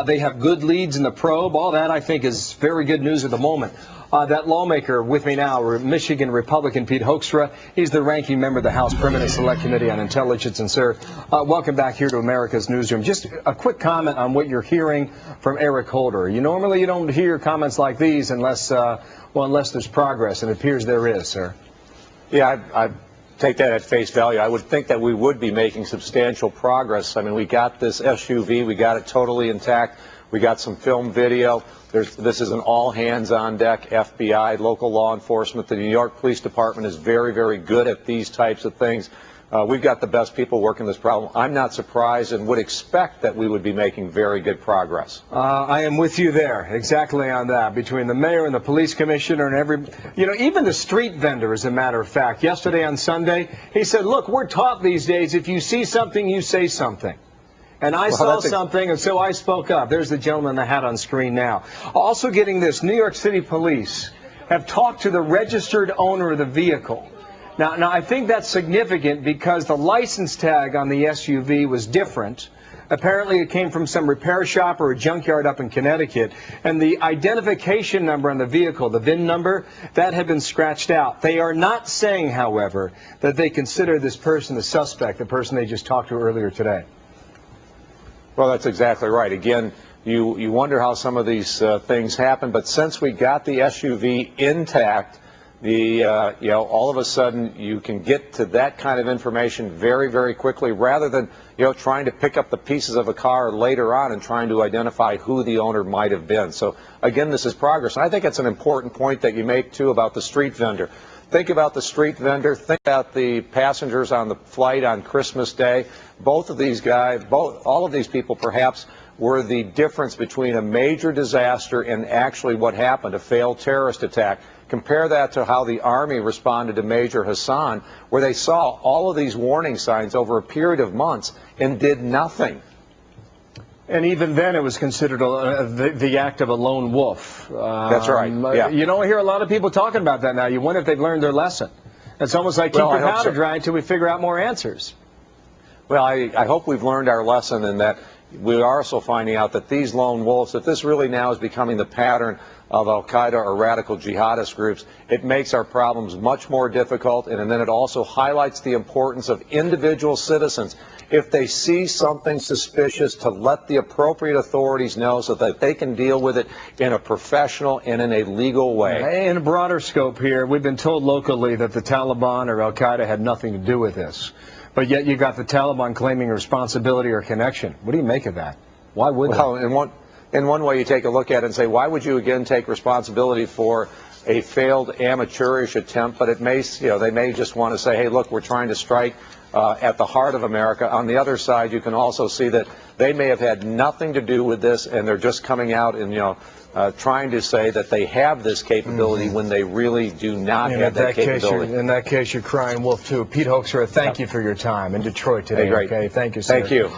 They have good leads in the probe. All that, I think, is very good news at the moment. That lawmaker with me now, Michigan Republican Pete Hoekstra. He's the ranking member of the House Permanent Select Committee on Intelligence. And, sir, welcome back here to America's Newsroom. Just a quick comment on what you're hearing from Eric Holder. You don't hear comments like these unless there's progress, and it appears there is, sir. Yeah, I take that at face value. I would think that we would be making substantial progress. I mean, we got this SUV, we got it totally intact. We got some film video. This is an all-hands-on-deck FBI, local law enforcement. The New York Police Department is very, very good at these types of things. We've got the best people working this problem. I'm not surprised and would expect that we would be making very good progress. I am with you there, exactly on that. Between the mayor and the police commissioner and even the street vendor, as a matter of fact. Yesterday on Sunday, he said, look, we're taught these days, if you see something, you say something. And I saw something, and so I spoke up. There's the gentleman in the hat on screen now. Also getting this, New York City police have talked to the registered owner of the vehicle. Now I think that's significant because the license tag on the SUV was different. Apparently it came from some repair shop or a junkyard up in Connecticut. And the identification number on the vehicle, the VIN number, that had been scratched out. They are not saying, however, that they consider this person the suspect, the person they just talked to earlier today. Well, that's exactly right. Again, you wonder how some of these things happen, but since we got the SUV intact, all of a sudden you can get to that kind of information very, very quickly, rather than trying to pick up the pieces of a car later on and trying to identify who the owner might have been. So again, this is progress. And I think it's an important point that you make too about the street vendor. Think about the street vendor. Think about the passengers on the flight on Christmas Day. Both of these guys, all of these people perhaps were the difference between a major disaster and actually what happened, a failed terrorist attack. Compare that to how the Army responded to Major Hassan, where they saw all of these warning signs over a period of months and did nothing. And even then, it was considered the act of a lone wolf. That's right. Yeah. You don't hear a lot of people talking about that now. You wonder if they've learned their lesson. It's almost like keep your powder dry until we figure out more answers. Well, I hope we've learned our lesson, and that we are also finding out that these lone wolves, that this really now is becoming the pattern of al-Qaeda or radical jihadist groups. It makes our problems much more difficult, and then it also highlights the importance of individual citizens, if they see something suspicious, to let the appropriate authorities know so that they can deal with it in a professional and in a legal way. In a broader scope here, we've been told locally that the Taliban or al-Qaeda had nothing to do with this. But yet you got the Taliban claiming responsibility or connection. What do you make of that? Why would they? Well, in one way, you take a look at it and say, why would you again take responsibility for a failed amateurish attempt? But it may, they may just want to say, hey, look, we're trying to strike at the heart of America. On the other side, you can also see that they may have had nothing to do with this, and they're just coming out and trying to say that they have this capability when they really do not have that capability. In that case, you're crying wolf too. Pete Hoekstra, thank you for your time in Detroit today. Hey, great. Okay, thank you, sir. Thank you.